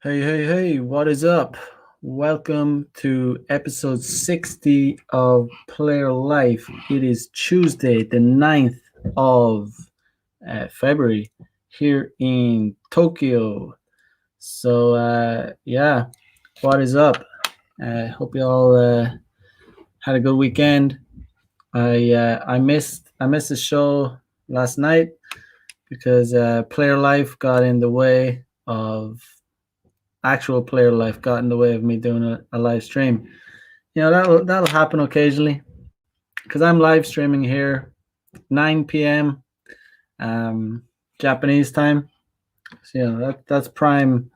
Hey, what is up? Welcome to episode 60 of Player Life. It is Tuesday, the 9th of February here in Tokyo. So, what is up? Hope you all had a good weekend. I missed the show last night because Player Life got in the way of actual player life got in the way of me doing a live stream. That'll happen occasionally because I'm live streaming here 9 p.m. Um, Japanese time. So that's prime.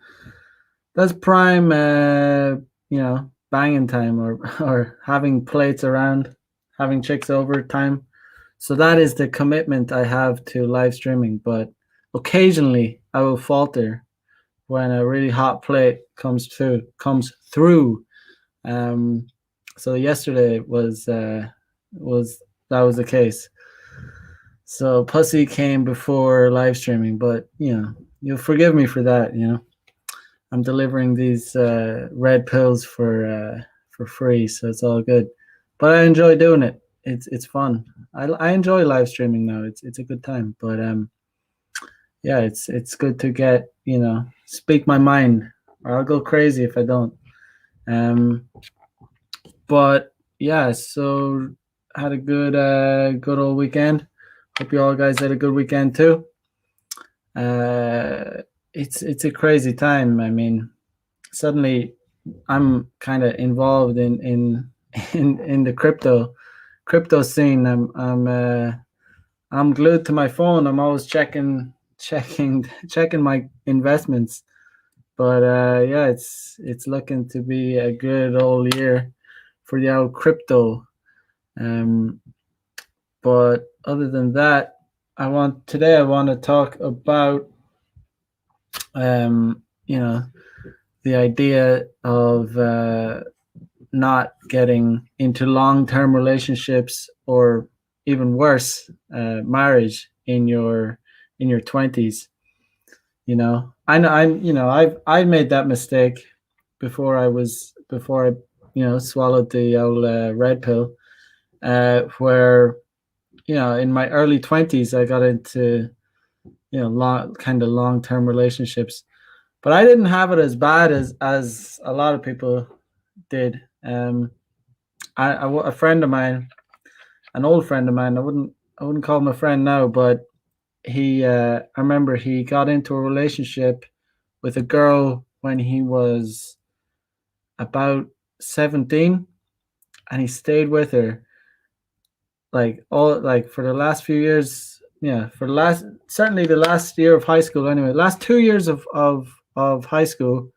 That's prime. Banging time or or having plates around, having chicks over time. So that is the commitment I have to live streaming. But occasionally I will falter when a really hot plate comes through. Um, so yesterday was that was the case. So pussy came before live streaming, but you'll forgive me for that. I'm delivering these red pills for free, so it's all good. But I enjoy doing it. It's fun. I enjoy live streaming now. It's a good time. But yeah, it's good to get speak my mind, or I'll go crazy if I don't. Um, but yeah, so had a good old weekend. Hope you all guys had a good weekend too. Uh, it's a crazy time. I mean, suddenly I'm kind of involved in the crypto scene. I'm glued to my phone. I'm always checking my investments. But yeah, it's looking to be a good old year for the old crypto. Um, but other than that, I want to talk about um, you know the idea of not getting into long-term relationships, or even worse, marriage in your 20s. I know I made that mistake before I swallowed the old red pill, where in my early 20s I got into long-term relationships, but I didn't have it as bad as a lot of people did. A friend of mine, an old friend of mine, I wouldn't call him a friend now, but I remember he got into a relationship with a girl when he was about 17, and he stayed with her for the last few years. Yeah, for the last certainly the last year of high school anyway, last 2 years of high school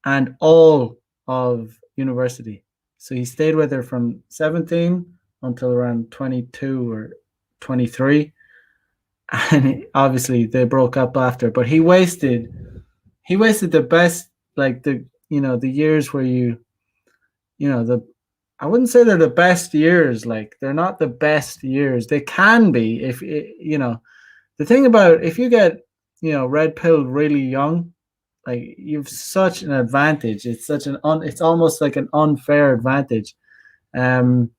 and all of university. So he stayed with her from 17 until around 22 or 23, and obviously they broke up after. But he wasted the best, like the years where the I wouldn't say they're the best years. Like, they're not the best years. They can be if the thing about, if you get red pilled really young, like, you've such an advantage. It's almost like an unfair advantage. Um,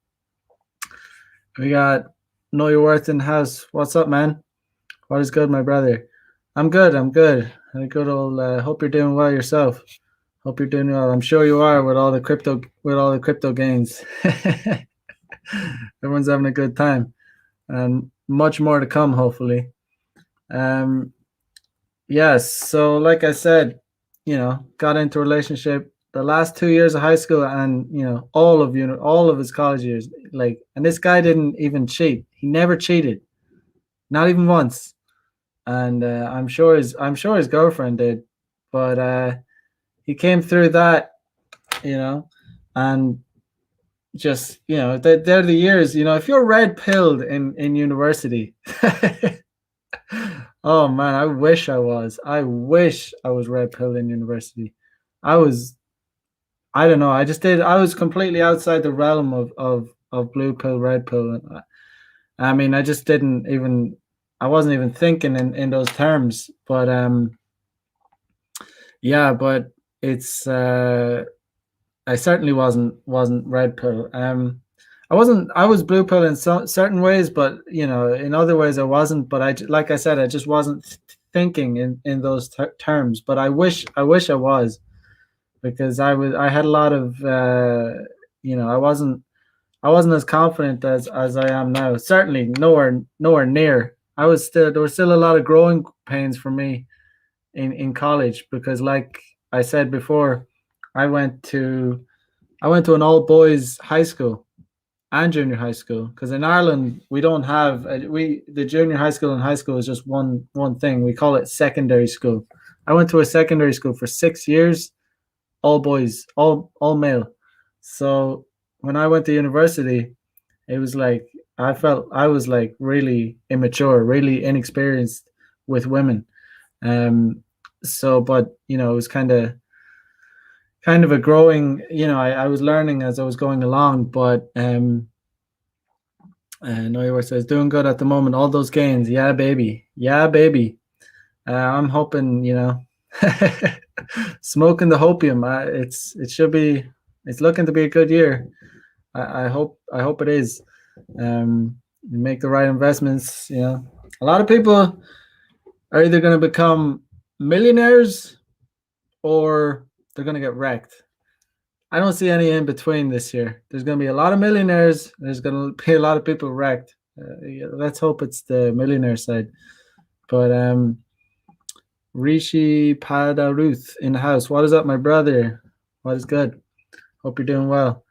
we got Know Your Worth in the house. What's up, man? What is good, my brother? I'm good. I'm good. Had a good old. Hope you're doing well yourself. Hope you're doing well. I'm sure you are with all the crypto gains. Everyone's having a good time, and much more to come, hopefully. Um, yes. So, like I said, got into a relationship the last 2 years of high school, and all of his college years. Like, and this guy didn't even cheat. He never cheated, not even once. And I'm sure his girlfriend did, but he came through that, you know, and just they're the years. If you're red pilled in university, oh man, I wish I was red pilled in university. I was I don't know, I was completely outside the realm of blue pill, red pill. And I mean, I wasn't even thinking in those terms. But yeah, but it's I certainly wasn't red pill. I wasn't. I was blue pill in certain ways, but in other ways I wasn't. But like I said, I just wasn't thinking in those terms. But I wish I was, because I had a lot of I wasn't as confident as I am now. Certainly nowhere near. There was still a lot of growing pains for me in college, because, like I said before, I went to I went to an all boys high school and junior high school, because in Ireland we don't have we the junior high school and high school is just one thing. We call it secondary school. I went to a secondary school for 6 years, all boys, all male. So when I went to university, it was like I felt I was like really immature, really inexperienced with women. Um, but it was kind of a growing. I was learning as I was going along, but Neuer says doing good at the moment. All those gains, yeah, baby, yeah, baby. I'm hoping, smoking the hopium. It's looking to be a good year. I hope it is. You make the right investments. A lot of people are either going to become millionaires or they're going to get wrecked. I don't see any in between this year. There's going to be a lot of millionaires. There's going to be a lot of people wrecked. Yeah, let's hope it's the millionaire side. But Rishi Padaruth in the house. What is up, my brother? What is good? Hope you're doing well.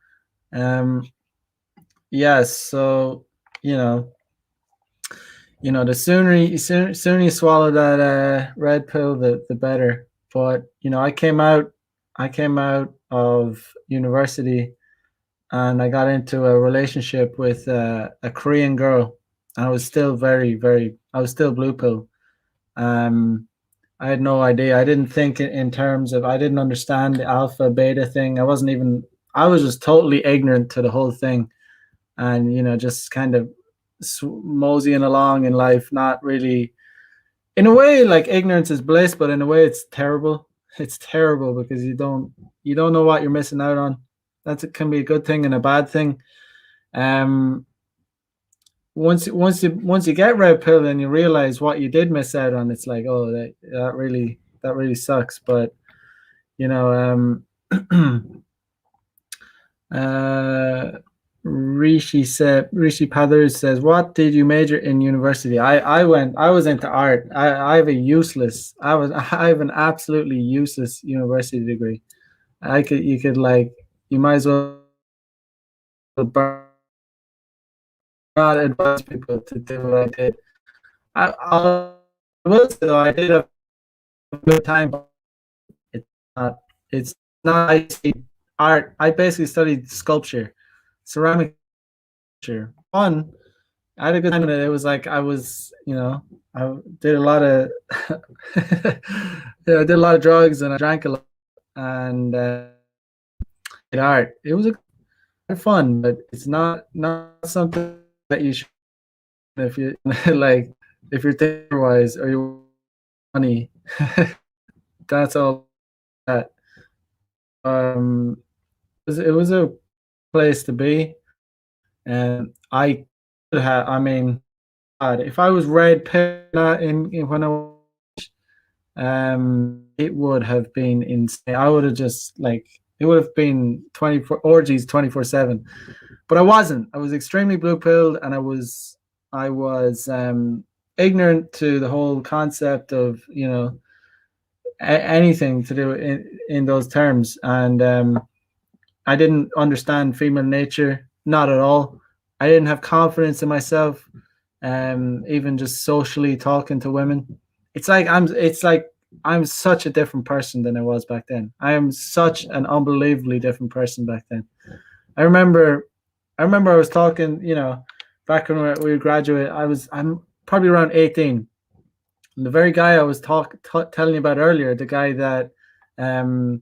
Yes. So you know, the sooner you swallow that red pill, the better. But I came out of university, and I got into a relationship with a Korean girl. I was still I was still blue pill. Um, I had no idea. I didn't think in terms of. I didn't understand the alpha beta thing. I was just totally ignorant to the whole thing, and just kind of moseying along in life, not really. In a way, like, ignorance is bliss, but in a way, it's terrible. It's terrible because you don't know what you're missing out on. Can be a good thing and a bad thing. Um, once you get red pill and you realize what you did miss out on, it's like, oh, that really sucks. But you know, uh, Rishi Pathers says, "What did you major in university?" I was into art. I have an absolutely useless university degree. You could, like, you might as well not advise people to do what I did. I will say, though, I did have a good time, but it's not it's not I see art. I basically studied sculpture, ceramic sculpture. Fun. I had a good time in it. It was like I did a lot of I did a lot of drugs and I drank a lot, and did art. It was fun, but it's not something that you should, if you like, if you're thinking wise or you want money. That's all that. It was a place to be, and I could have. I mean, God, if I was red pill in when I was, it would have been insane. I would have just, like, it would have been 24 orgies 24/7. But I wasn't. I was extremely blue pilled, and I was ignorant to the whole concept of anything to do in those terms, and I didn't understand female nature, not at all. I didn't have confidence in myself, even just socially talking to women. It's like I'm such a different person than I was back then. I am such an unbelievably different person back then. I remember, I was talking, back when we were graduate. I'm probably around 18. And the very guy I was telling you about earlier, um,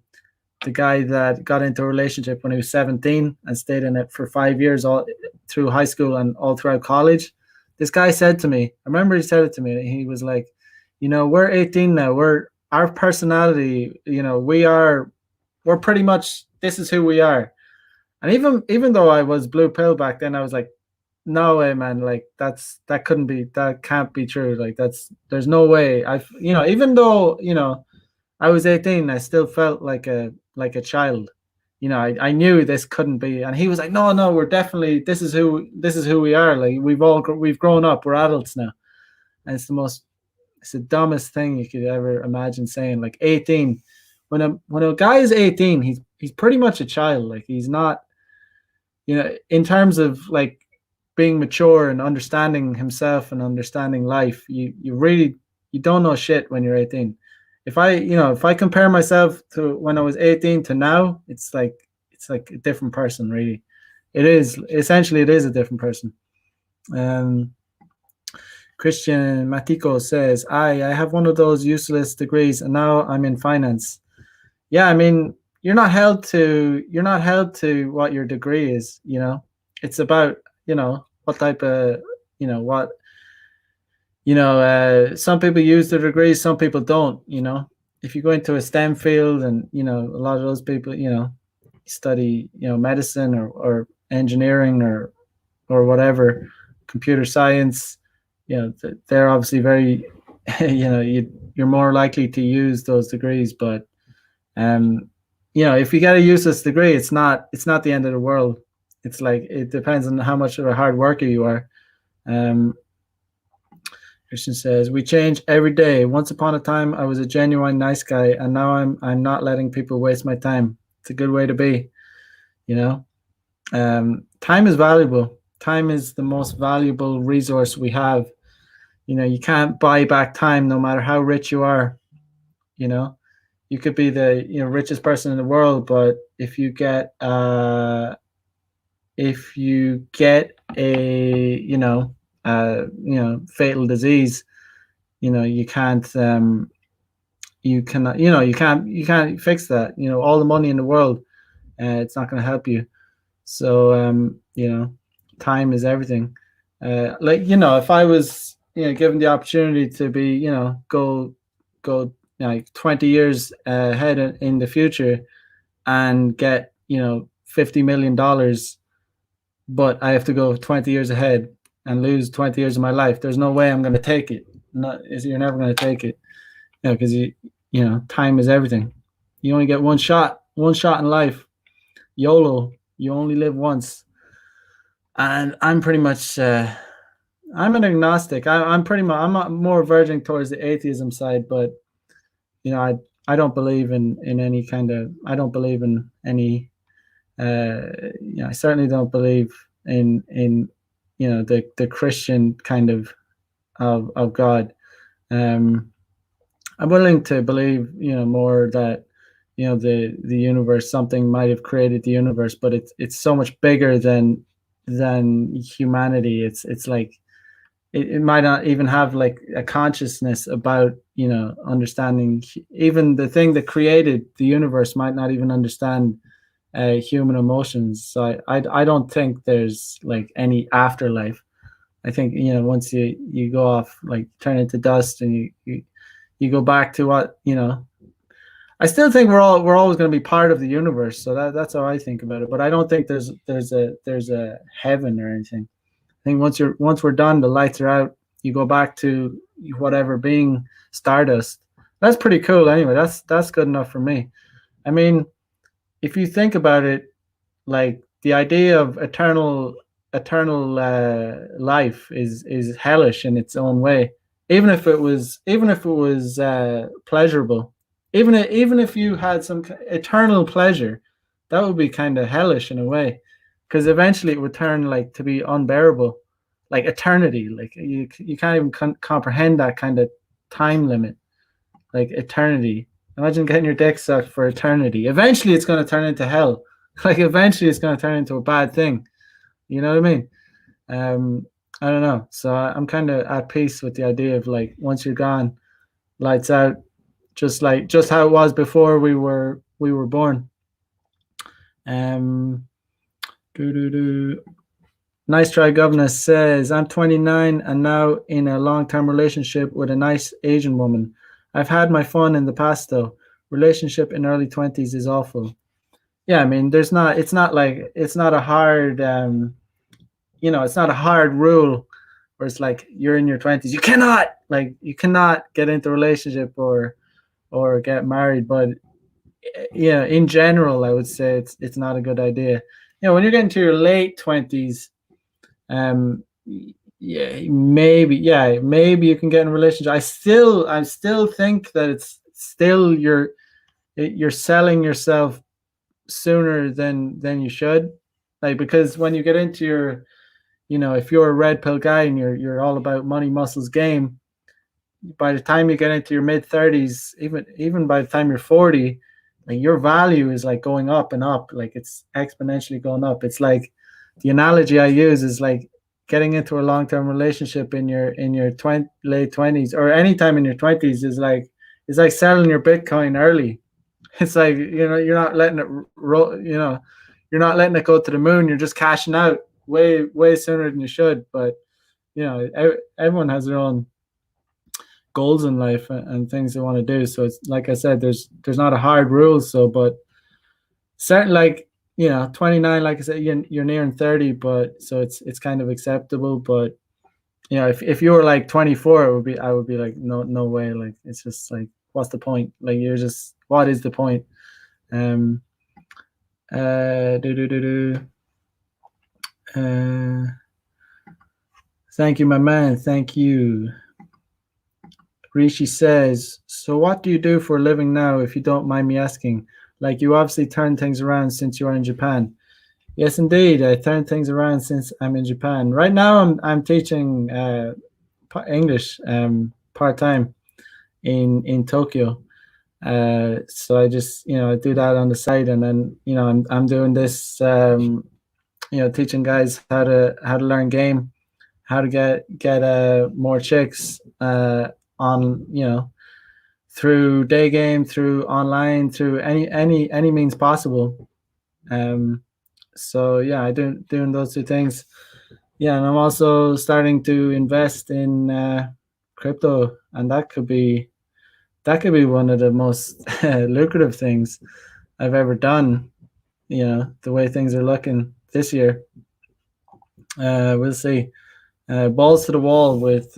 the guy that got into a relationship when he was 17 and stayed in it for 5 years, all through high school and all throughout college. This guy said to me, I remember he said it to me. He was like, we're 18 now. Our personality, we are we're pretty much, this is who we are. And even though I was blue pill back then, I was like, no way, man. Like that can't be true. Like there's no way. Even though, I was 18, I still felt like a child. I knew this couldn't be. And he was like, no, no, we're definitely, this is who we are. Like we've grown up. We're adults now. And it's the dumbest thing you could ever imagine saying. Like 18, when a guy is 18, he's pretty much a child. Like he's not, in terms of like being mature and understanding himself and understanding life. You don't know shit when you're 18. If I compare myself to when I was 18 to now, it's like a different person, really. It is a different person. Um, Christian Matico says, I have one of those useless degrees and now I'm in finance. Yeah, I mean, you're not held to what your degree is. It's about, what type of, what, some people use their degrees, some people don't. If you go into a STEM field and, a lot of those people, study, medicine or engineering or whatever, computer science, they're obviously very, you're more likely to use those degrees. But if you get a useless degree, it's not the end of the world. It's like, it depends on how much of a hard worker you are. Christian says, we change every day. Once upon a time, I was a genuine nice guy, and now I'm not letting people waste my time. It's a good way to be. Time is valuable. Time is the most valuable resource we have. You can't buy back time, no matter how rich you are. You could be the richest person in the world, but if you get a fatal disease, you can't you can't fix that. All the money in the world, it's not going to help you. So time is everything. If I was given the opportunity to be go like 20 years ahead in the future and get $50 million, but I have to go 20 years ahead and lose 20 years of my life, there's no way I'm going to take it. You're never going to take it, because time is everything. You only get one shot in life. YOLO, you only live once. And I'm pretty much I'm an agnostic. I'm more verging towards the atheism side, but I don't believe in any kind of, I don't believe in any I certainly don't believe in the Christian kind of God. I'm willing to believe more that the universe, something might have created the universe, but it's so much bigger than humanity. It's like it might not even have like a consciousness about understanding. Even the thing that created the universe might not even understand human emotions. So I don't think there's like any afterlife. I think once you go off, like turn into dust, and you go back to what I still think we're always going to be part of the universe. So that's how I think about it. But I don't think there's a heaven or anything. I think once we're done, the lights are out, you go back to whatever, being stardust. That's pretty cool. Anyway, that's good enough for me. I mean, if you think about it, like the idea of eternal life is hellish in its own way. Even if it was pleasurable, even if you had some eternal pleasure, that would be kind of hellish in a way, because eventually it would turn like to be unbearable, like eternity. Like you can't even comprehend that kind of time limit, like eternity. Imagine getting your dick sucked for eternity. Eventually it's going to turn into hell. Like eventually it's going to turn into a bad thing. You know what I mean? I don't know. So I'm kind of at peace with the idea of like, once you're gone, lights out, just how it was before we were born. Nice try, Governor says, I'm 29 and now in a long-term relationship with a nice Asian woman. I've had my fun in the past though. relationship in early 20s is awful. Yeah, I mean, it's not like, it's not a hard, it's not a hard rule where it's like you're in your 20s, you cannot get into a relationship or get married. But yeah, in general, I would say it's not a good idea. When you're getting to your late 20s, um, maybe you can get in a relationship. I still think that it's still you're selling yourself sooner than you should, like, because when you get into your, if you're a red pill guy and you're all about money, muscles, game, by the time you get into your mid 30s, even by the time you're 40, like, your value is like going up and up, like it's exponentially going up. It's like, the analogy I use is like getting into a long-term relationship in your late 20s, or anytime in your 20s, is like selling your Bitcoin early. It's like, you're not letting it roll, you're not letting it go to the moon. You're just cashing out way sooner than you should. But everyone has their own goals in life and things they want to do. So it's like I said, there's not a hard rule. So, but certain, like, 29, like I said, you're nearing 30, but so it's kind of acceptable. But if you were like 24, I would be like, no way. Like, it's just like, what's the point? Like, what is the point? Um, do do do do. Thank you, my man. Thank you. Rishi says, so what do you do for a living now, if you don't mind me asking? Like, you obviously turned things around since you were in Japan. Yes, indeed. I turned things around since I'm in Japan. Right now, I'm teaching English part time in Tokyo. So I just I do that on the side, and then I'm doing this teaching guys how to learn game, how to get more chicks on through day game, through online, through any means possible. So yeah, I doing those two things. Yeah, and I'm also starting to invest in crypto, and that could be one of the most lucrative things I've ever done. The way things are looking this year. We'll see. Balls to the wall with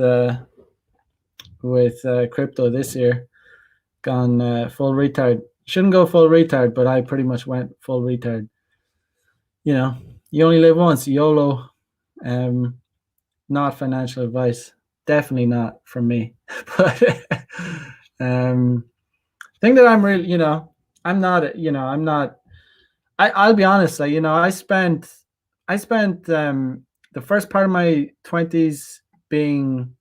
crypto this year. Gone full retard. Shouldn't go full retard, but I pretty much went full retard. You only live once. YOLO. Not financial advice. Definitely not from me. But thing that I'm really, I'm not, I'm not. I'll be honest. Like, I spent the first part of my 20s being,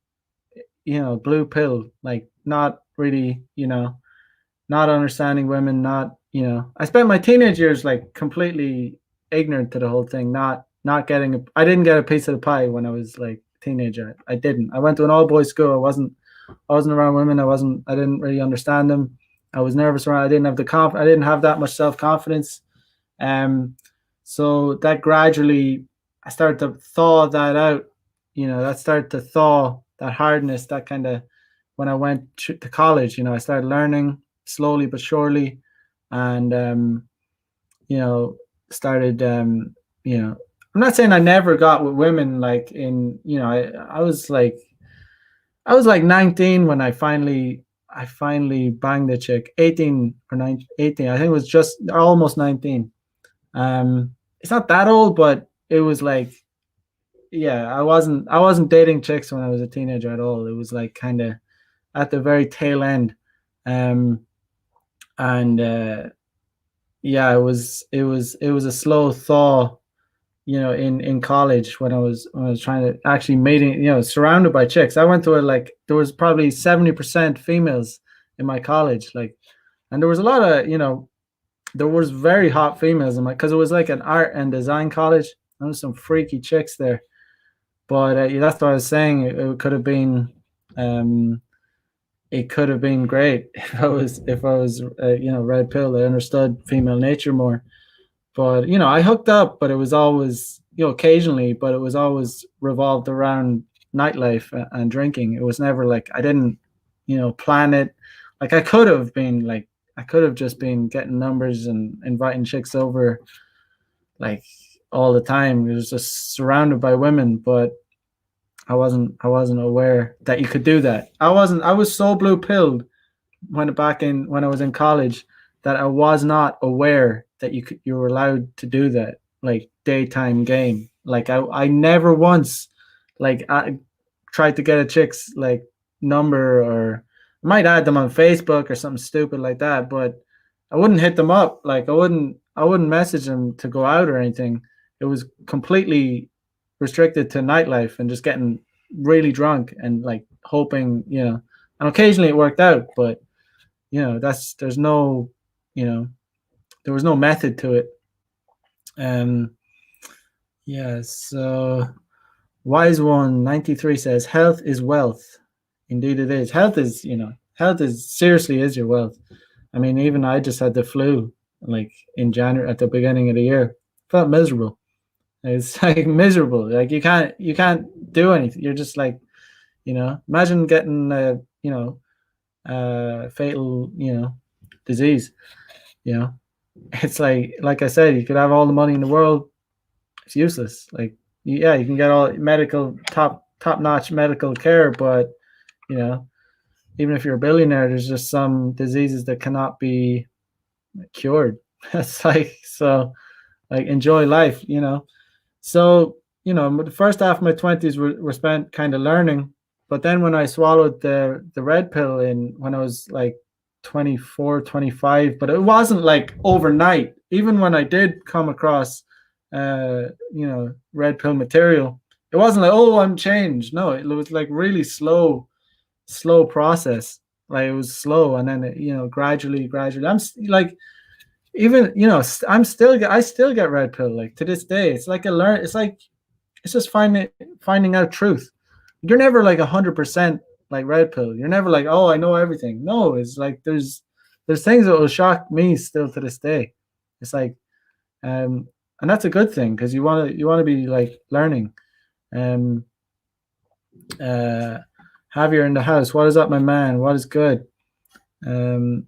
blue pill, like, not really, not understanding women, not, I spent my teenage years like completely ignorant to the whole thing, not getting I didn't get a piece of the pie when I was like a teenager. I didn't. I went to an all boys school. I wasn't around women. I didn't really understand them. I was nervous around. I didn't have that much self-confidence. So that gradually I started to thaw that out. That started to thaw that hardness, that kind of, when I went to college, I started learning slowly but surely, and started I'm not saying I never got with women, like, I was like 19 when I finally banged a chick. 18 or 19, 18, I think it was just almost 19. It's not that old, but it was like, yeah, I wasn't dating chicks when I was a teenager at all. It was like kind of at the very tail end. And yeah, it was a slow thaw, in college, when I was trying to actually meeting, surrounded by chicks. I went to there was probably 70% females in my college, like, and there was a lot of, there was very hot females in my, because it was like an art and design college. There was some freaky chicks there. But yeah, that's what I was saying. It could have been, great if I was red pill. I understood female nature more. But I hooked up, but it was always, occasionally, but it was always revolved around nightlife and drinking. It was never like, I didn't, plan it. Like, I could have been like I could have just been getting numbers and inviting chicks over like all the time. It was just surrounded by women, but I wasn't aware that you could do that. I was so blue pilled when I was in college that I was not aware that you were allowed to do that, like daytime game. Like I never once like I tried to get a chick's like number, or I might add them on Facebook or something stupid like that, but I wouldn't hit them up. Like I wouldn't message them to go out or anything. It was completely restricted to nightlife and just getting really drunk and like hoping, and occasionally it worked out, but there's no, you know, there was no method to it. Um, yeah. So wise one 93 says health is wealth. Indeed, it is. Health is seriously is your wealth. I mean, even I just had the flu like in January at the beginning of the year. Felt miserable. It's like miserable. Like you can't do anything. You're just like, imagine getting fatal, disease. You know, it's like I said, you could have all the money in the world, it's useless. Like, yeah, you can get all medical top notch medical care, but you know, even if you're a billionaire, there's just some diseases that cannot be cured. It's like so, like enjoy life. So the first half of my 20s were spent kind of learning, but then when I swallowed the red pill in when I was like 24, 25, but it wasn't like overnight. Even when I did come across red pill material, it wasn't like, oh, I'm changed. No, it was like really slow process. Like it was slow, and then gradually. Like even I still get red pill like to this day. It's like it's just finding out truth. You're never like 100% like red pill. You're never like, oh, I know everything. No, it's like there's things that will shock me still to this day. It's like and that's a good thing because you want to be like learning. Um uh Javier in the house. What is up, my man? What is good? Um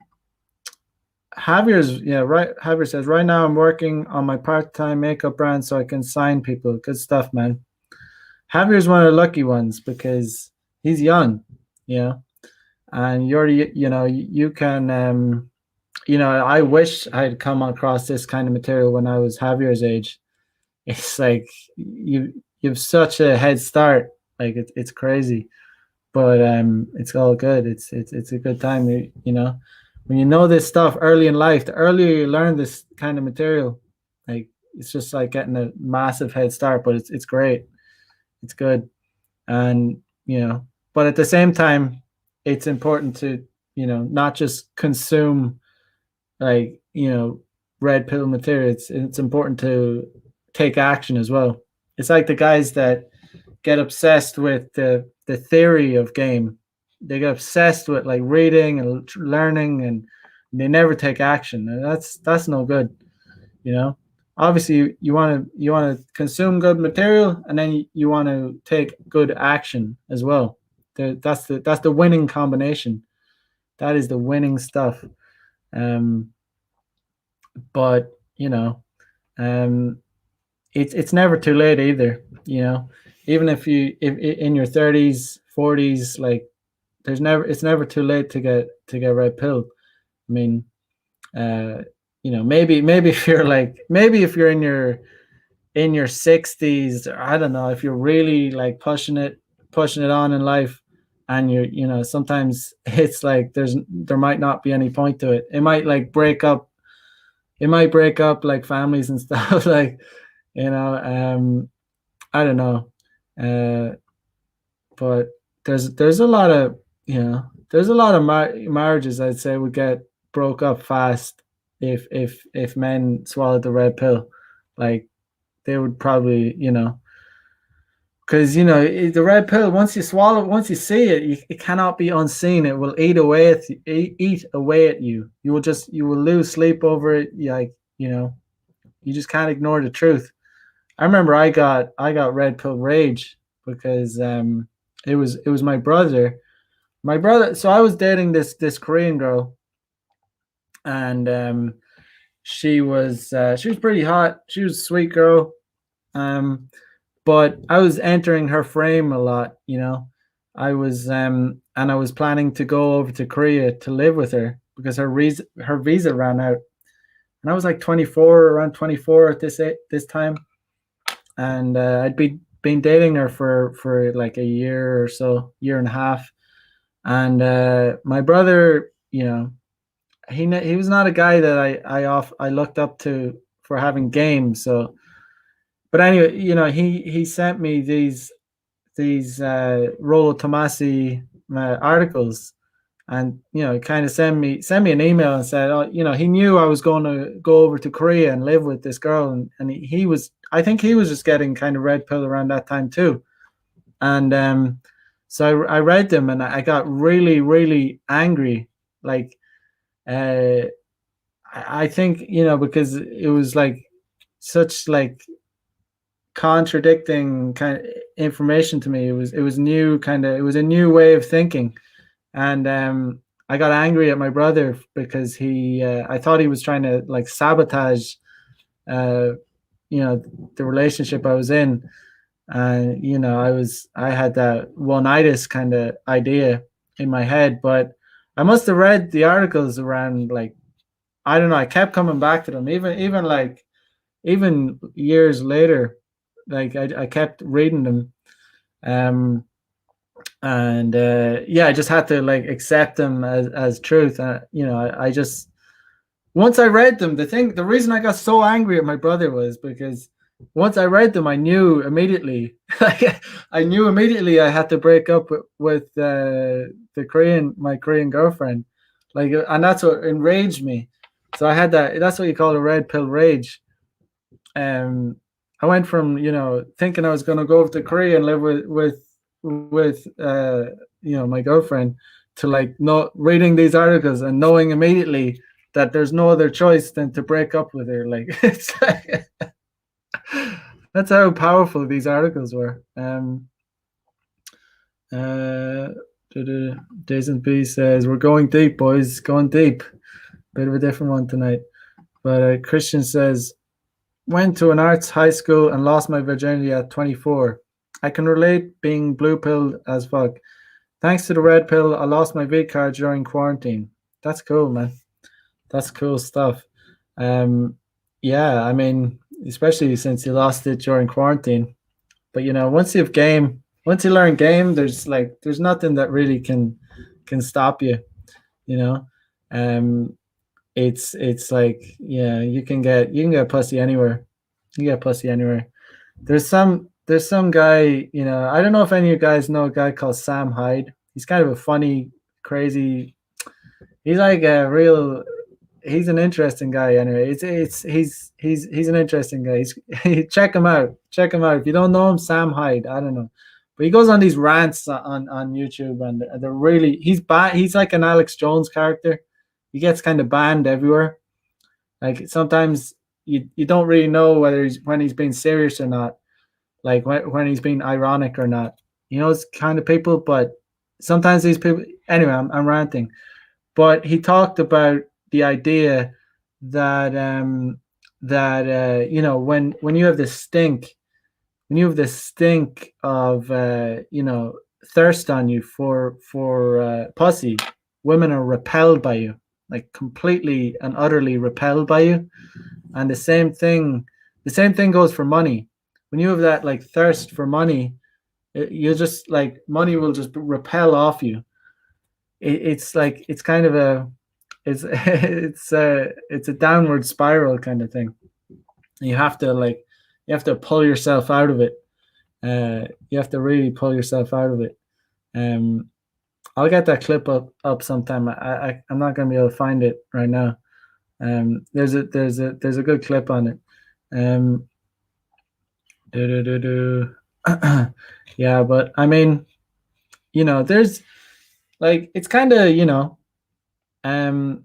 Javier's yeah, right. Javier says, right now I'm working on my part-time makeup brand so I can sign people. Good stuff, man. Javier's one of the lucky ones because he's young, you know, and you can I wish I had come across this kind of material when I was Javier's age. It's like you've such a head start, like it's crazy, but it's all good. It's a good time, when you know this stuff early in life. The earlier you learn this kind of material, like it's just like getting a massive head start, but it's great. It's good. And but at the same time, it's important to not just consume like red pill material. It's important to take action as well. It's like the guys that get obsessed with the theory of game. They get obsessed with like reading and learning, and they never take action, and that's no good. you know Obviously you want to consume good material, and then you want to take good action as well. That's the winning combination. That is the winning stuff. Um but um it's never too late either. Even if in your 30s 40s, like it's never too late to get red pill. I mean, uh maybe if you're if you're in your 60s, or I don't know, if you're really like pushing it on in life, and sometimes it's like there might not be any point to it. It might break up like families and stuff. Like, I don't know. uh but there's a lot of marriages, I'd say, would get broke up fast if men swallowed the red pill. Like, they would probably, because the red pill, once you swallow it, once you see it, it cannot be unseen. It will eat away at you. You will lose sleep over it. Like, you just can't ignore the truth. I remember I got red pill rage because it was my brother. So I was dating this Korean girl, and she was pretty hot. She was a sweet girl. Um, but I was entering her frame a lot, you know. I was planning to go over to Korea to live with her because her visa ran out, and I was like 24, around 24 at this time, and I'd been dating her for like a year or so, year and a half, and my brother, you know, he was not a guy that I looked up to for having game. So, but anyway, you know, he sent me these Rollo Tomasi articles, and you know, kind of send me an email and said, oh, you know, he knew I was going to go over to Korea and live with this girl, and he was, I think he was just getting kind of red pill around that time too, and so I read them and I got really really angry, like uh, I think, you know, because it was like such like contradicting kind of information to me. It was new, kind of, it was a new way of thinking, and I got angry at my brother because I thought he was trying to like sabotage, uh, you know, the relationship I was in, and you know, I had that one-itis kind of idea in my head, but I must have read the articles around like, I don't know. I kept coming back to them, even like even years later. Like I kept reading them, um, and yeah, I just had to like accept them as truth. You know, I just, once I read them, the reason I got so angry at my brother was because once I read them, I knew immediately. Like, I knew immediately I had to break up with my Korean girlfriend. Like, and that's what enraged me. So I had that. That's what you call a red pill rage. Um, I went from, you know, thinking I was going to go over to Korea and live with you know, my girlfriend, to like not reading these articles and knowing immediately that there's no other choice than to break up with her. Like, it's like, that's how powerful these articles were. Uh, Days and P says, we're going deep, boys, going deep. Bit of a different one tonight. But Christian says, went to an arts high school and lost my virginity at 24. I can relate, being blue pilled as fuck. Thanks to the red pill, I lost my V card during quarantine. That's cool, man. That's cool stuff. Um, yeah, I mean, especially since you lost it during quarantine. But you know, once you learn game, there's nothing that really can stop you. You know, um, it's like, yeah, you can get pussy anywhere. You get pussy anywhere. There's some guy, you know, I don't know if any of you guys know a guy called Sam Hyde. He's kind of a funny, crazy. He's like a real. He's an interesting guy. Anyway, he's an interesting guy. Check him out. Check him out. If you don't know him, Sam Hyde. I don't know, but he goes on these rants on YouTube, and they're really, he's bad. He's like an Alex Jones character. He gets kind of banned everywhere. Like sometimes you don't really know whether when he's being serious or not, like when he's being ironic or not. You know, it's kind of people, but sometimes these people. Anyway, I'm ranting, but he talked about the idea that you know, when you have this stink, when you have this stink of you know, thirst on you for pussy, women are repelled by you, like completely and utterly repelled by you. And the same thing goes for money. When you have that like thirst for money, you just like, money will just repel off you. It's like, it's kind of a, it's it's a downward spiral kind of thing. You have to like, you have to pull yourself out of it. You have to really pull yourself out of it. Um, I'll get that clip up sometime. I'm not gonna be able to find it right now. There's a good clip on it. Um, yeah, but I mean, you know, there's like, it's kind of, you know, um,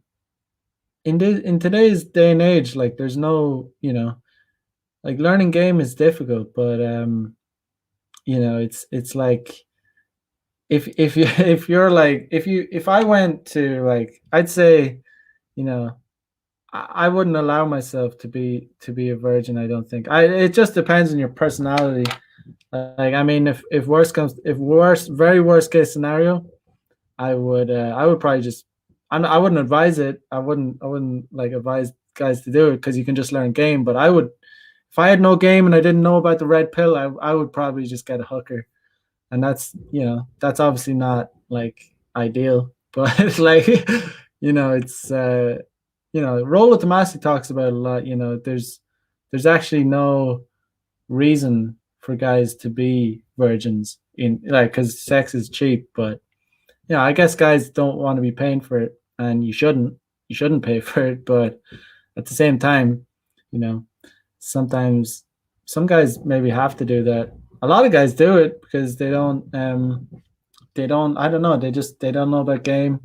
in today's day and age, like there's no, you know, like learning game is difficult, but you know, it's like, if you if you're like, if I went to like, I'd say, you know, I wouldn't allow myself to be a virgin. I don't think. It just depends on your personality. Like, I mean, if worst comes, if worst, very worst case scenario, I would probably just. I wouldn't advise it. I wouldn't like advise guys to do it because you can just learn game. But I would, if I had no game and I didn't know about the red pill, I would probably just get a hooker, and that's obviously not like ideal, but it's like it's Roll with the Master talks about it a lot. There's actually no reason for guys to be virgins in like because sex is cheap, but I guess guys don't want to be paying for it, and you shouldn't pay for it, but at the same time, you know sometimes some guys maybe have to do that. A lot of guys do it because they don't I don't know, they don't know about game.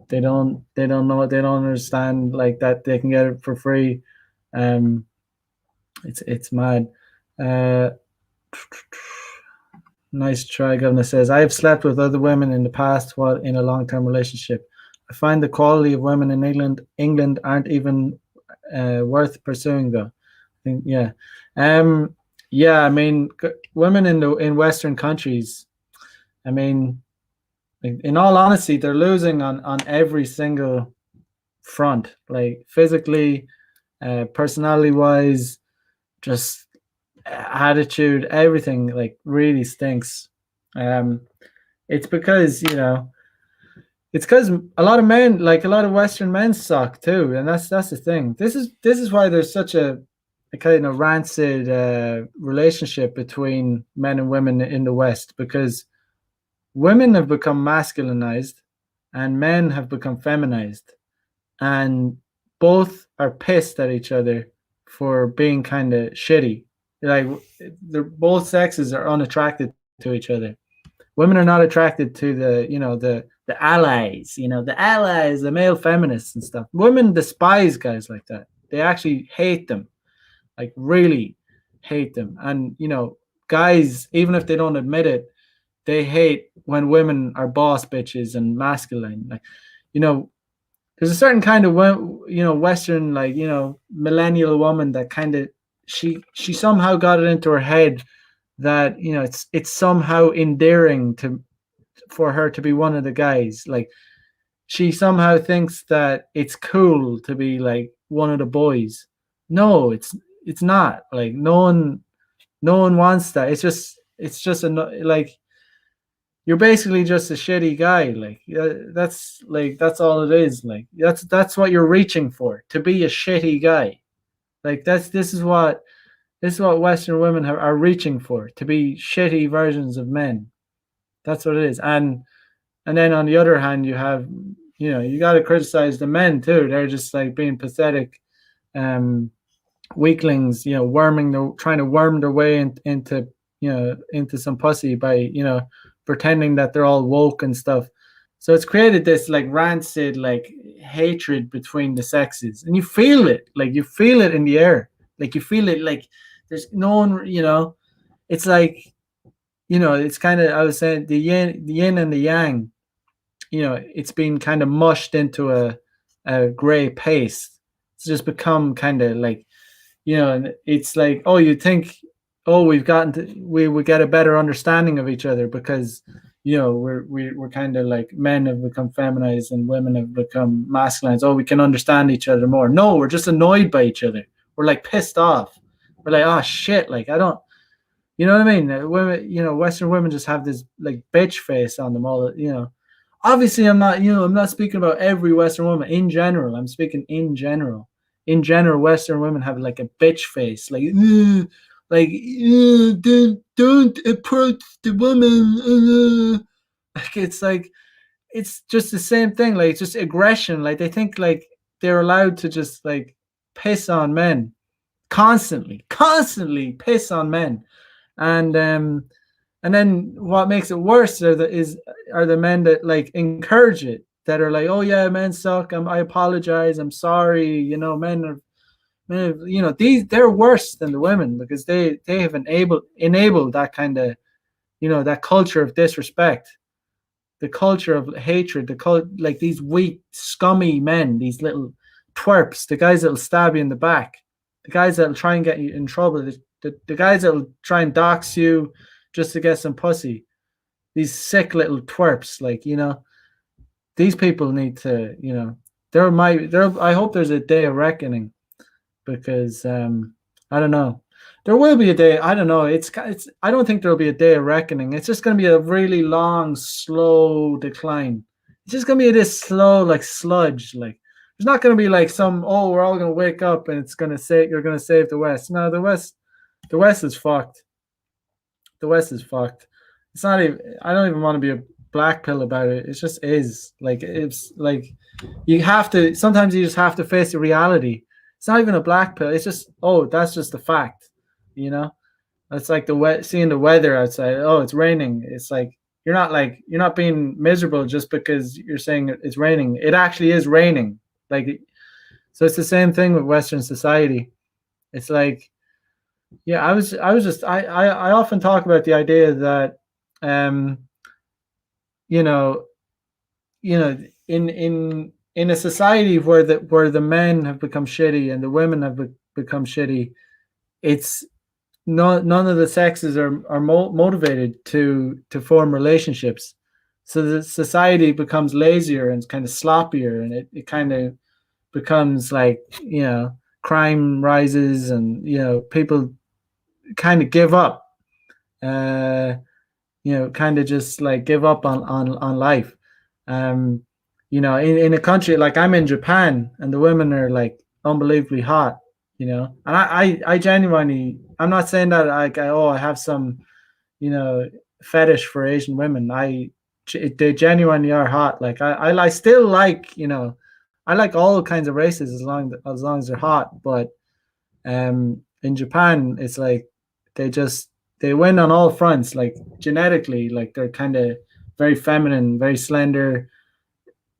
They don't know, they don't understand like that they can get it for free. um it's mad. uh Nice try, Governor says, I have slept with other women in the past while in a long-term relationship. I find the quality of women in England aren't even worth pursuing, though. I think, yeah. Yeah, I mean, women in Western countries, I mean, in all honesty, they're losing on every single front, like physically, personality wise, just attitude, everything like really stinks. Um, it's because it's because a lot of men, like a lot of Western men, suck too, and that's the thing. This is why there's such a kind of rancid relationship between men and women in the West, because women have become masculinized and men have become feminized, and both are pissed at each other for being kind of shitty. Like, they're both sexes are unattracted to each other. Women are not attracted to the allies, the male feminists and stuff. Women despise guys like that. They actually hate them, like really hate them. And guys, even if they don't admit it, they hate when women are boss bitches and masculine. Like, you know, there's a certain kind of Western, like, millennial woman that kind of, she somehow got it into her head that it's somehow endearing to for her to be one of the guys. Like, she somehow thinks that it's cool to be like one of the boys. No, it's not. Like, no one wants that. It's just like, you're basically just a shitty guy. Like, that's all it is. Like, that's what you're reaching for, to be a shitty guy. Like, this is what Western women are reaching for, to be shitty versions of men. That's what it is. And then on the other hand, you have, you got to criticize the men too. They're just like being pathetic, um, weaklings. Trying to worm their way into some pussy by pretending that they're all woke and stuff. So it's created this like rancid like hatred between the sexes, and you feel it. Like, you feel it in the air. Like, you feel it. Like, there's no one. It's like, it's kind of, I was saying, the yin and the yang. It's been kind of mushed into a gray paste. It's just become kind of like, and it's like, oh, you think, oh, we would get a better understanding of each other because we're kind of like, men have become feminized and women have become masculinized. Oh, we can understand each other more. No, we're just annoyed by each other. We're like pissed off. We're like, oh shit, like, I don't, you know what I mean? Women, Western women just have this like bitch face on them all. Obviously, I'm not speaking about every Western woman. In general, I'm speaking in general. In general, Western women have like a bitch face, like, don't approach the woman. Like, it's just the same thing. Like, it's just aggression. Like, they think like they're allowed to just like piss on men constantly piss on men. And then what makes it worse are the men that like encourage it, that are like, oh yeah, men suck. I apologize. I'm sorry. They're worse than the women because they have enabled that kind of, that culture of disrespect, the culture of hatred, like these weak, scummy men, these little twerps, the guys that'll stab you in the back, the guys that'll try and get you in trouble, the guys that'll try and dox you just to get some pussy. These sick little twerps, like, these people need to, I hope there's a day of reckoning, because I don't know. There will be a day. I don't know. It's. I don't think there'll be a day of reckoning. It's just going to be a really long, slow decline. It's just going to be this slow, like sludge. Like, there's not going to be like some. Oh, we're all going to wake up and it's going to say you're going to save the West. No, the West is fucked. The West is fucked. It's not even. I don't even want to be a black pill about it. It just is. Like, it's like you have to. Sometimes you just have to face the reality. It's not even a black pill. It's just, oh, that's just a fact. You know, it's like seeing the weather outside. Oh, it's raining. It's you're not being miserable just because you're saying it's raining. It actually is raining. Like, so it's the same thing with Western society. It's like, yeah, I often talk about the idea that, um, you know, in a society where the men have become shitty and the women have become shitty, it's none of the sexes are motivated to form relationships. So the society becomes lazier and kind of sloppier, and it kind of becomes like, crime rises, and people kind of give up, uh, kind of just like give up on life. Um, in a country like, I'm in Japan, and the women are like unbelievably hot, and I genuinely, I'm not saying that I have some, fetish for Asian women. They genuinely are hot. Like, I still like, I like all kinds of races as long as they're hot. But in Japan, it's like they win on all fronts. Like, genetically, like, they're kind of very feminine, very slender,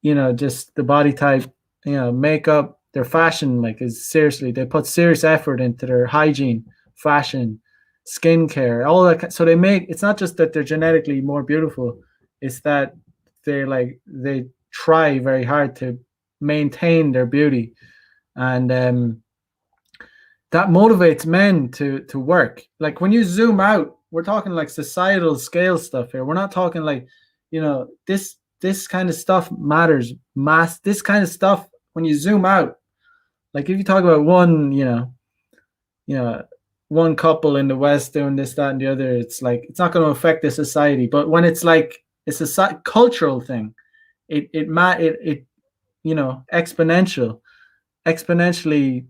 just the body type, makeup, their fashion, like, is seriously, they put serious effort into their hygiene, fashion, skincare, all that. So it's not just that they're genetically more beautiful, it's that they try very hard to maintain their beauty. And that motivates men to work. Like, when you zoom out, we're talking like societal scale stuff here. We're not talking like, this kind of stuff matters. This kind of stuff, when you zoom out, like, if you talk about one couple in the West doing this, that, and the other, it's like, it's not going to affect the society. But when it's like it's a cultural thing, it exponentially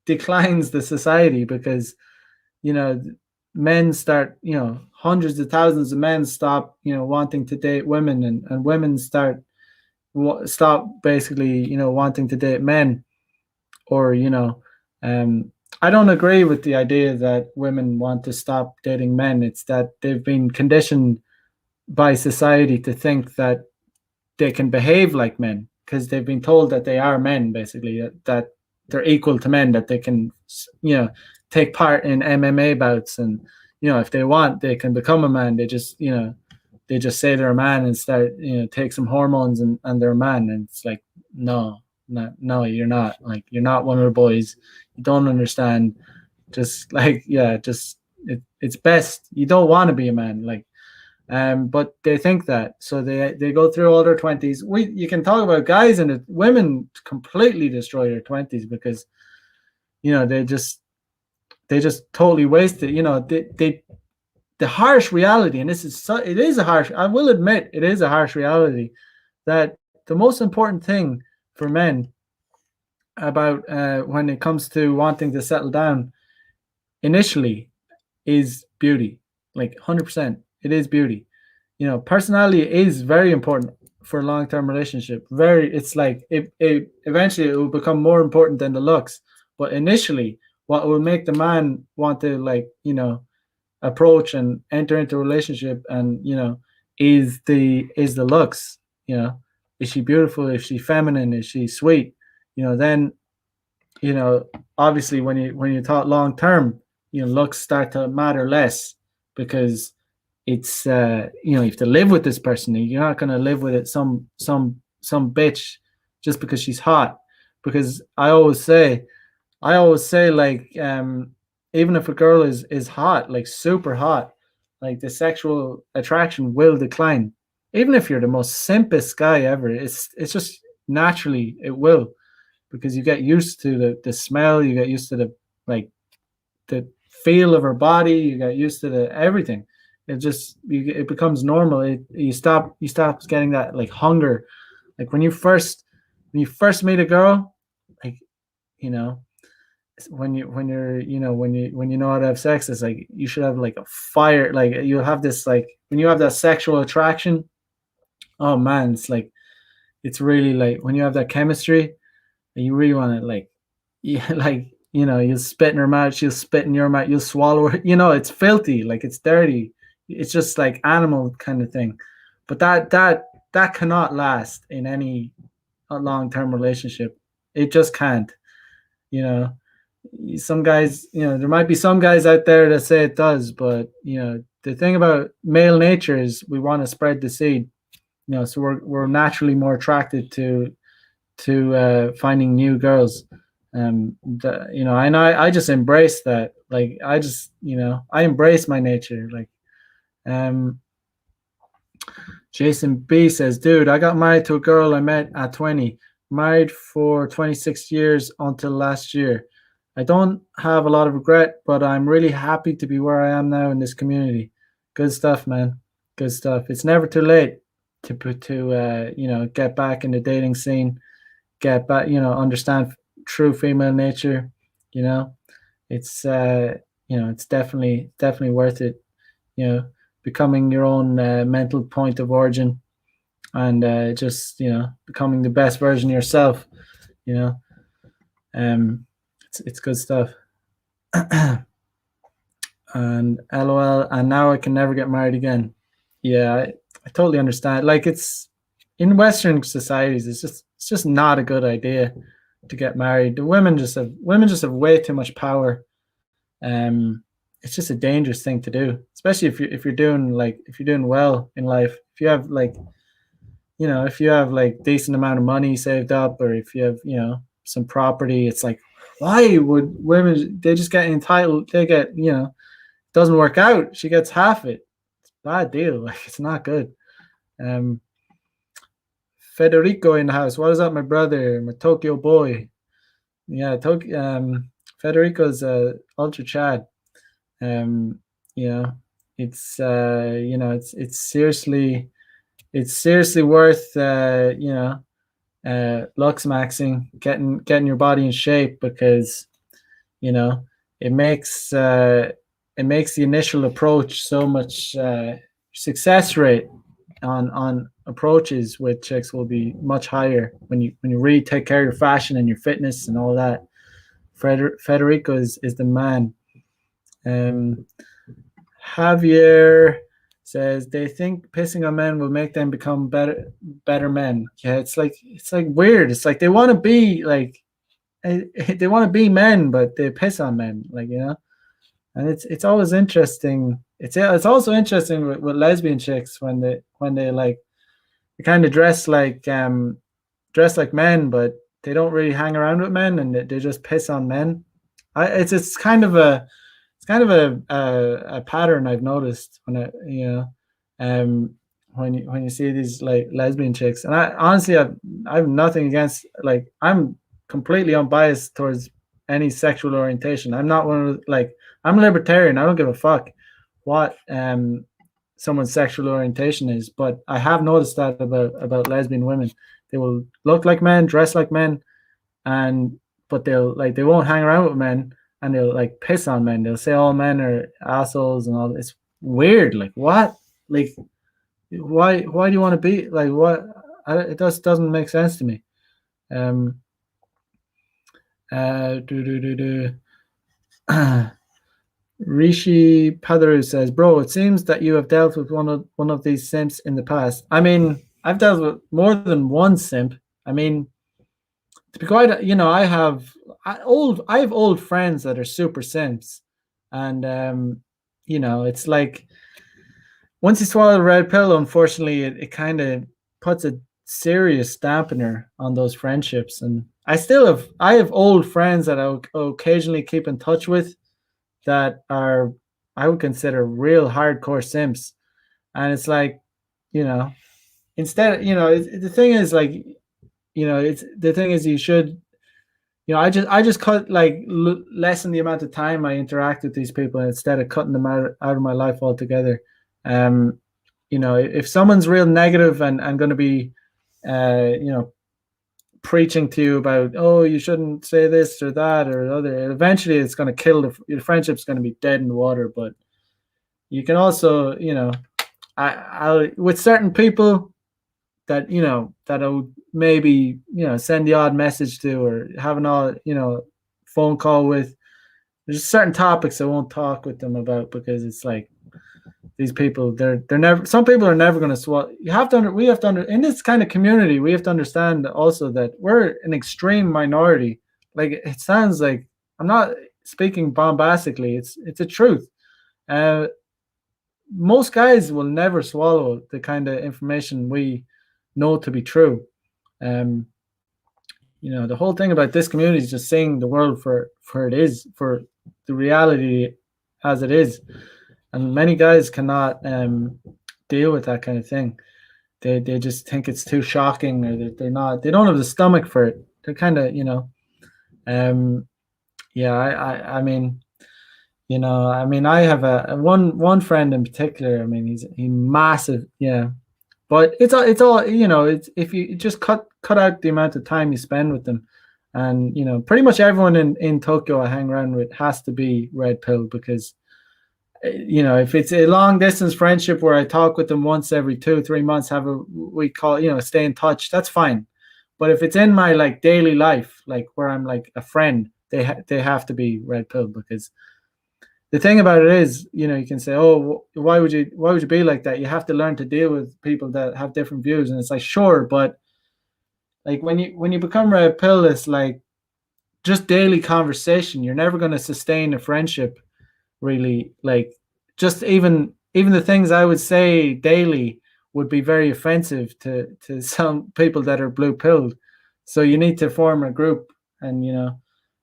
declines the society, because men start, hundreds of thousands of men stop, wanting to date women, and women stop basically, wanting to date men. Or, I don't agree with the idea that women want to stop dating men. It's that they've been conditioned by society to think that they can behave like men, because they've been told that they are men, basically, that they're equal to men, that they can, take part in MMA bouts, and, if they want, they can become a man. They just say they're a man and start, take some hormones, and they're a man. And it's like, no, no, you're not. Like, you're not one of the boys. You don't understand. Just like, yeah, it's best. You don't want to be a man. Like, but they think that, so they go through all their 20s. You can talk about guys, and the women completely destroy their 20s, because they just totally waste it. The harsh reality, and it is a harsh, I will admit, it is a harsh reality, that the most important thing for men about when it comes to wanting to settle down initially is beauty. Like, 100%, it is beauty. Personality is very important for a long-term relationship. It's like, it eventually it will become more important than the looks. But initially, what will make the man want to, like, approach and enter into a relationship, and is the looks. Is she beautiful? Is she feminine? Is she sweet? Then, obviously, when you talk long term, looks start to matter less, because it's you have to live with this person. You're not going to live with it some bitch just because she's hot. because I always say like even if a girl is hot, like super hot, like the sexual attraction will decline. Even if you're the most simpest guy ever, it's just naturally it will, because you get used to the smell, you get used to like the feel of her body, you get used to the everything. It becomes normal. You stop getting that like hunger, like when you first meet a girl, like you know when you're when you know how to have sex, it's like you should have like a fire, like you have this like when you have that sexual attraction. Oh man, it's like it's really like when you have that chemistry, and you really want to like yeah, like you'll spit in her mouth, she'll spit in your mouth, you'll swallow her. It's filthy, like it's dirty, it's just like animal kind of thing. But that cannot last in any long-term relationship. It just can't. you know some guys, there might be some guys out there that say it does, but the thing about male nature is we want to spread the seed. So we're naturally more attracted to finding new girls. And I just embrace that. Like I just I embrace my nature. Like um Jason B says, dude, I got married to a girl I met at 20, married for 26 years until last year. I don't have a lot of regret, but I'm really happy to be where I am now in this community. Good stuff, man. Good stuff. It's never too late to get back in the dating scene, get back, understand true female nature. You know, it's it's definitely worth it. You know, becoming your own mental point of origin, and just becoming the best version of yourself. You know, it's good stuff. And LOL. And now I can never get married again. Yeah, I totally understand. Like it's in Western societies, it's just not a good idea to get married. The women just have way too much power. It's just a dangerous thing to do, especially if you're doing well in life. If you have like if you have like decent amount of money saved up, or if you have some property, it's like why would women, they just get entitled, they get doesn't work out, she gets half it. It's a bad deal. Like it's not good. um Federico in the house. What is up, my brother, my Tokyo boy? Yeah, Federico's ultra Chad. um you know it's seriously worth lux maxing, getting your body in shape, because you know it makes the initial approach so much, success rate on approaches with chicks will be much higher when you really take care of your fashion and your fitness and all that. Federico is the man. um Javier says they think pissing on men will make them become better men. Yeah, it's like weird. It's like they want to be like they want to be men, but they piss on men, like And it's always interesting. It's also interesting with lesbian chicks when they like they kind of dress like men, but they don't really hang around with men, and they just piss on men. It's kind of a pattern I've noticed um, when you see these like lesbian chicks. And I honestly I've nothing against, like I'm completely unbiased towards any sexual orientation. I'm not one of like I'm a libertarian. I don't give a fuck what someone's sexual orientation is, but I have noticed that about lesbian women. They will look like men, dress like men, and but they won't hang around with men, and they'll like piss on men. They'll say all men are assholes and all. It's weird. Like what? Like why do you want to be like what? It just doesn't make sense to me. Um. Do do do do. Rishi Padaru says, "Bro, it seems that you have dealt with one of these simps in the past." I mean, I've dealt with more than one simp. I mean, to be quite, I have old friends that are super simps, and it's like once you swallow the red pill, unfortunately, it kind of puts a serious dampener on those friendships, and I have old friends that I occasionally keep in touch with that are, I would consider, real hardcore simps. And it's like, you know, instead, the thing is like, it's the thing is you should, I just cut like lessen the amount of time I interact with these people instead of cutting them out of my life altogether. Um, if someone's real negative and going to be, preaching to you about, oh, you shouldn't say this or that or the other, eventually it's going to kill the friendship's going to be dead in the water. But you can also, I with certain people that that I would maybe send the odd message to or have an odd phone call with. There's certain topics I won't talk with them about because it's like these people they're never, some people are never going to swallow. You have to we have to in this kind of community we have to understand also that we're an extreme minority. Like it sounds like I'm not speaking bombastically, it's a truth. uh Most guys will never swallow the kind of information we know to be true. um the whole thing about this community is just seeing the world for it is, for the reality as it is. And many guys cannot deal with that kind of thing. They just think it's too shocking, or they don't have the stomach for it. They're kind of um yeah. I mean, I have a one friend in particular. I mean, he massive, yeah. But it's all it's, if you just cut out the amount of time you spend with them. And pretty much everyone in Tokyo I hang around with has to be red pill, because if it's a long distance friendship where I talk with them once every 2 3 months, have a, we call, stay in touch, that's fine. But if it's in my like daily life, like where I'm like a friend, they have to be red pill. Because the thing about it is, you can say, oh, why would you be like that? You have to learn to deal with people that have different views. And it's like, sure, but like when you become red pill, it's like just daily conversation. You're never going to sustain a friendship, really. Like, just even the things I would say daily would be very offensive to some people that are blue pilled. So you need to form a group. And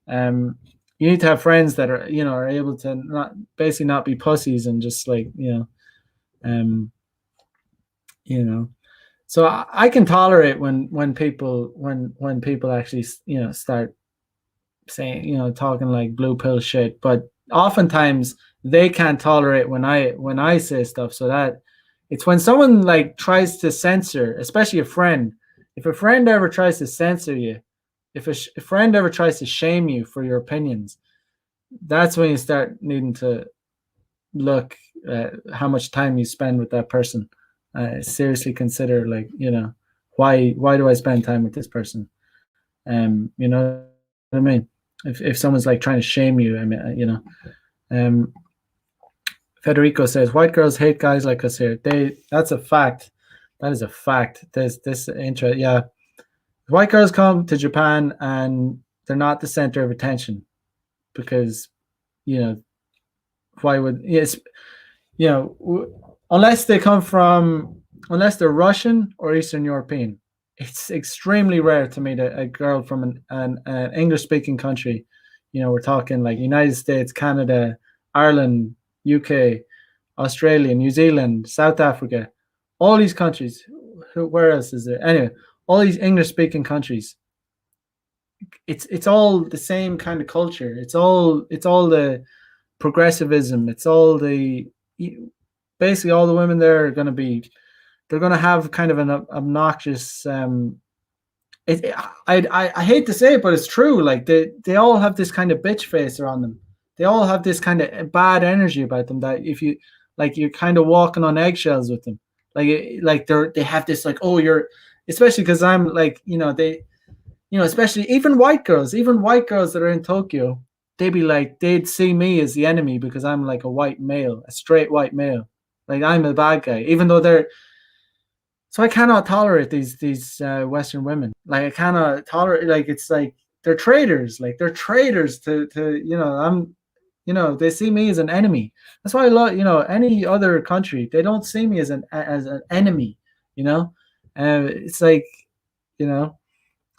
um you need to have friends that are able to not basically not be pussies, and just like um you know so I can tolerate when people actually start saying, talking like blue pill shit. But oftentimes they can't tolerate when I say stuff. So that it's when someone like tries to censor, especially a friend. If a friend ever tries to censor you, if a friend ever tries to shame you for your opinions, that's when you start needing to look at how much time you spend with that person. Seriously consider, like, why do I spend time with this person? You know what I mean? If someone's like trying to shame you, I mean, Um, Federico says white girls hate guys like us here. That's a fact. That is a fact. This intro, yeah. White girls come to Japan and they're not the center of attention because you know why would, yes, unless they come from, unless they're Russian or Eastern European. It's extremely rare to meet a girl from an English speaking country. We're talking like United States, Canada, Ireland, UK, Australia, New Zealand, South Africa, all these countries. Where else is there? Anyway, all these English speaking countries. It's all the same kind of culture. It's all the progressivism. It's all the, basically all the women there are going to be, they're going to have kind of an obnoxious I hate to say it, but it's true. Like they all have this kind of bitch face around them. They all have this kind of bad energy about them that if you, like, you're kind of walking on eggshells with them. Like they have this like, oh, you're, especially because I'm like, especially even white girls that are in Tokyo, they'd be like, they'd see me as the enemy because I'm like a white male, a straight white male. Like I'm a bad guy, even though they're, so I cannot tolerate these Western women. Like I cannot tolerate. Like it's like they're traitors. Like they're traitors to I'm, they see me as an enemy. That's why I love, any other country. They don't see me as an enemy. It's like, you know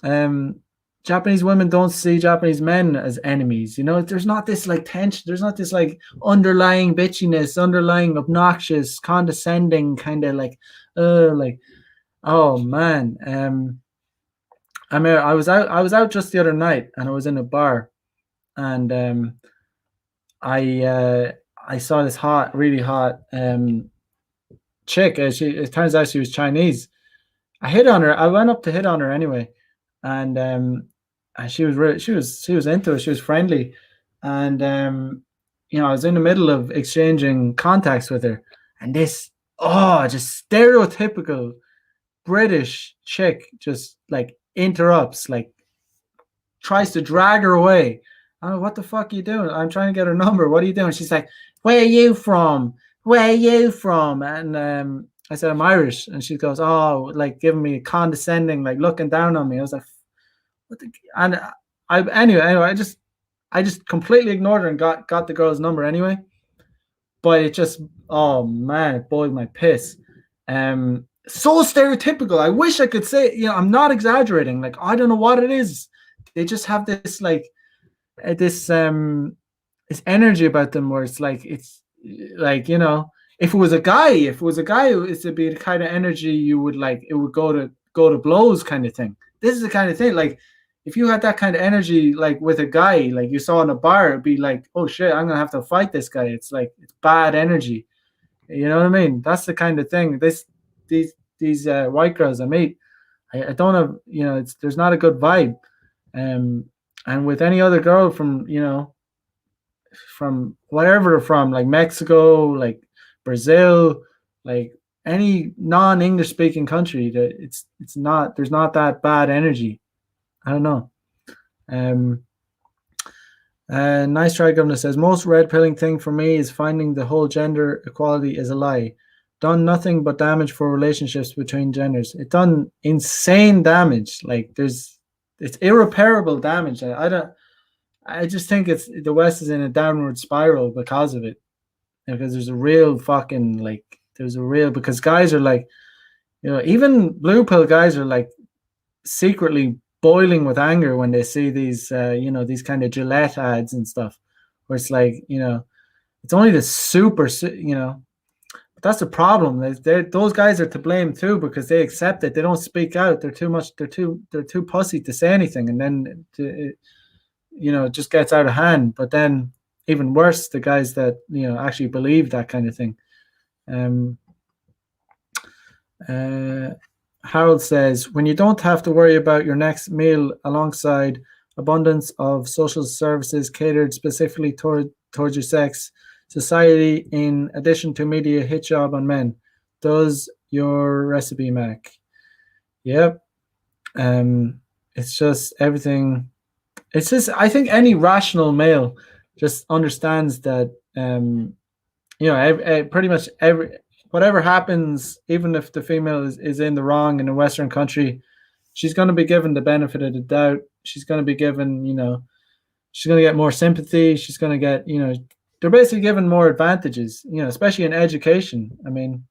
um Japanese women don't see Japanese men as enemies. There's not this like tension. There's not this like underlying bitchiness, underlying obnoxious, condescending kind of like, oh man. I was out just the other night, and I was in a bar, and I uh, I saw this hot, really hot chick. It turns out she was Chinese. I hit on her. I went up to hit on her anyway, and she was she was into it. She was friendly, and I was in the middle of exchanging contacts with her, and this just stereotypical British chick just like interrupts, like tries to drag her away. Oh, what the fuck are you doing? I'm trying to get her number. What are you doing? She's like, where are you from? Where are you from? And I said, I'm Irish. And she goes, oh, like giving me condescending, like looking down on me. I was like, what the? And anyway, I just completely ignored her and got the girl's number anyway. But it just, oh man, it boiled my piss. So stereotypical. I wish I could say, I'm not exaggerating. Like, I don't know what it is. They just have this like this energy about them where it's like, if it was a guy, it would be the kind of energy you would like. It would go to blows kind of thing. This is the kind of thing like. If you had that kind of energy, like with a guy, like you saw in a bar, it'd be like, oh shit, I'm gonna have to fight this guy. It's like it's bad energy. You know what I mean? That's the kind of thing. These white girls I meet, I don't have. There's not a good vibe. And with any other girl from wherever they're from, like Mexico, like Brazil, like any non-English speaking country, that it's not there's not that bad energy. I don't know. Um, nice try, Governor says most red pilling thing for me is finding the whole gender equality is a lie. Done nothing but damage for relationships between genders. It done insane damage. Like it's irreparable damage. I don't. I just think it's the West is in a downward spiral because of it. Because there's a real fucking like there's a real because guys are like, even blue pill guys are like secretly boiling with anger when they see these kind of Gillette ads and stuff, where it's like, it's only the super, but that's the problem. Those guys are to blame too because they accept it. They don't speak out. They're too much. They're too pussy to say anything, and then it just gets out of hand. But then even worse, the guys that actually believe that kind of thing. Harold says, when you don't have to worry about your next meal alongside abundance of social services catered specifically towards your sex, society, in addition to media, hit job on men. Does your recipe, Mac? Yep. It's just everything. It's just, I think any rational male just understands that, pretty much whatever happens, even if the female is in the wrong in a Western country, she's going to be given the benefit of the doubt. She's going to be given, she's going to get more sympathy. She's going to get, they're basically given more advantages, especially in education. I mean,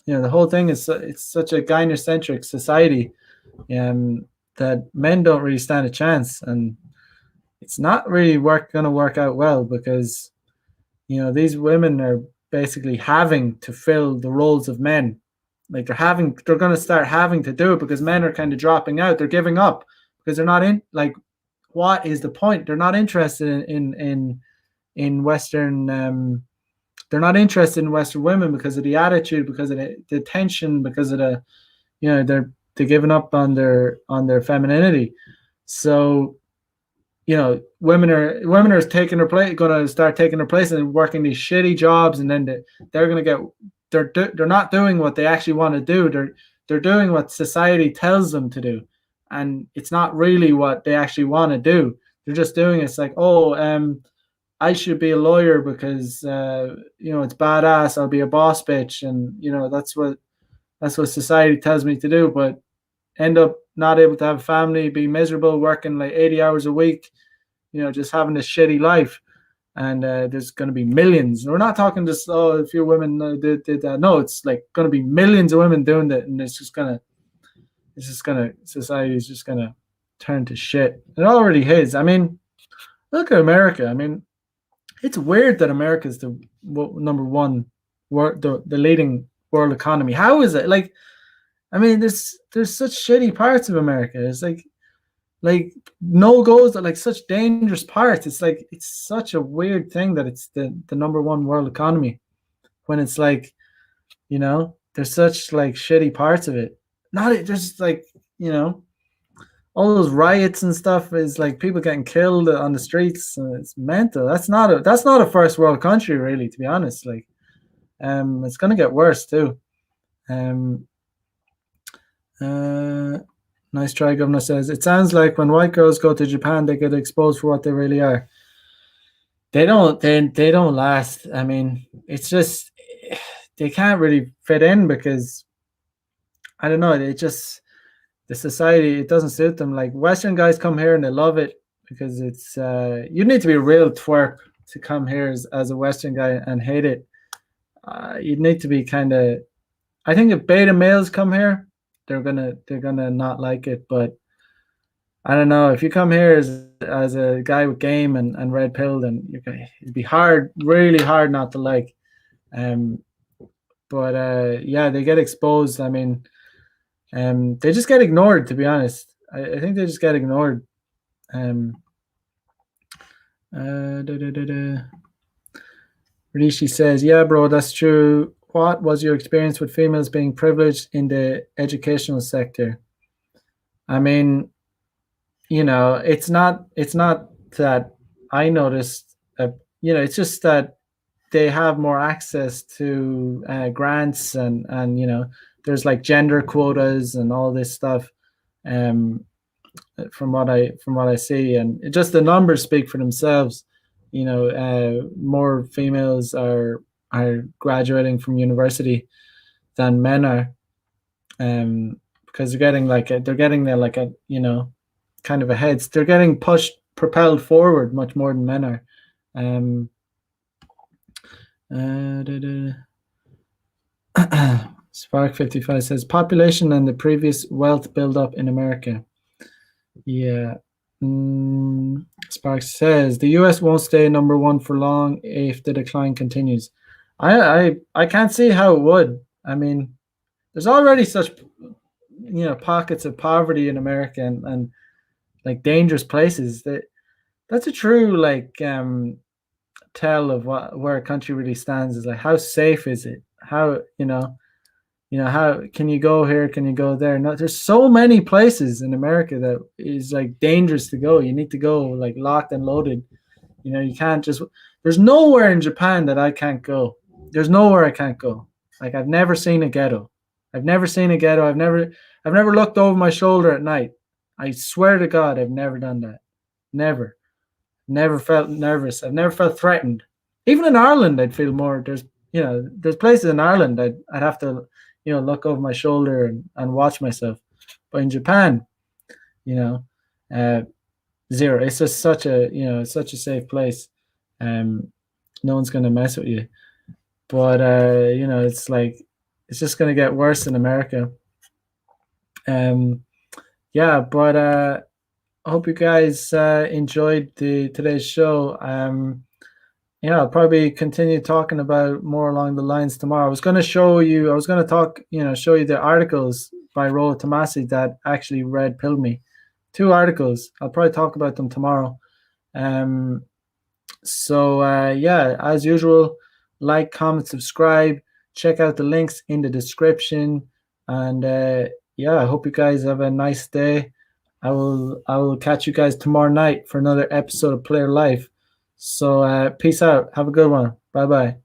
the whole thing is, it's such a gynocentric society that men don't really stand a chance. And it's not really going to work out well because, these women are basically having to fill the roles of men. Like they're going to start having to do it because men are kind of dropping out. They're giving up because they're not in, like, what is the point? They're not interested in Western, they're not interested in Western women because of the attitude, because of the tension, because of the, they're giving up on their femininity. So, women are taking their place, going to start taking their place and working these shitty jobs, and then they're going to get, they're not doing what they actually want to do. They're doing what society tells them to do, and it's not really what they actually want to do. They're just doing it. It's like, I should be a lawyer because it's badass. I'll be a boss bitch, and that's what society tells me to do. But end up not able to have a family, be miserable, working like 80 hours a week, just having a shitty life. And there's going to be millions. We're not talking just, a few women did that. No, it's like going to be millions of women doing that. And society is just going to turn to shit. It already is. I mean, look at America. I mean, it's weird that America is the number one the leading world economy. How is it? Like, I mean, there's such shitty parts of America. It's like no goes at like such dangerous parts. It's like it's such a weird thing that it's the number one world economy when it's like, there's such like shitty parts of it. Not it just like, all those riots and stuff is like people getting killed on the streets. It's mental. That's not a first world country really, to be honest. Like, it's gonna get worse too. Um, nice try, Governor says. It sounds like when white girls go to Japan, they get exposed for what they really are. They don't. They don't last. I mean, it's just they can't really fit in because I don't know. It just the society, it doesn't suit them. Like Western guys come here and they love it because it's you need to be a real twerp to come here as a Western guy and hate it. You need to be kind of. I think if beta males come here, they're gonna not like it. But I don't know, if you come here as a guy with game and red pill, then it'd be hard, really hard not to like. Um, but yeah, they get exposed. I mean, they just get ignored. To be honest, I think they just get ignored. Da, da, da, da. Rishi says, "Yeah, bro, that's true. What was your experience with females being privileged in the educational sector?" I mean, it's not that I noticed. It's just that they have more access to grants and there's like gender quotas and all this stuff. Um, from what I see, and just the numbers speak for themselves. More females are graduating from university than men are, because they're getting there like a kind of a heads. They're getting propelled forward much more than men are. Spark 55 says population and the previous wealth build-up in America. Yeah. Spark says the US won't stay number one for long if the decline continues. I can't see how it would. I mean, there's already such pockets of poverty in America and like dangerous places. That's a true like tell of where a country really stands, is like how safe is it? How how can you go here? Can you go there? No, there's so many places in America that is like dangerous to go. You need to go like locked and loaded. You can't just. There's nowhere in Japan that I can't go. There's nowhere I can't go. Like I've never seen a ghetto. I've never seen a ghetto. I've never looked over my shoulder at night. I swear to God, I've never done that. Never. Never felt nervous. I've never felt threatened. Even in Ireland, I'd feel more. There's places in Ireland I'd have to look over my shoulder and watch myself. But in Japan, zero. It's just such a safe place. No one's gonna mess with you. But it's like it's just gonna get worse in America. Yeah, but I hope you guys enjoyed today's show. I'll probably continue talking about more along the lines tomorrow. I was going to show you the articles by Rollo Tomasi that actually red pilled me. 2 articles. I'll probably talk about them tomorrow. So as usual, like, comment, subscribe. Check out the links in the description. And I hope you guys have a nice day. I will catch you guys tomorrow night for another episode of Player Life. So peace out. Have a good one. Bye bye.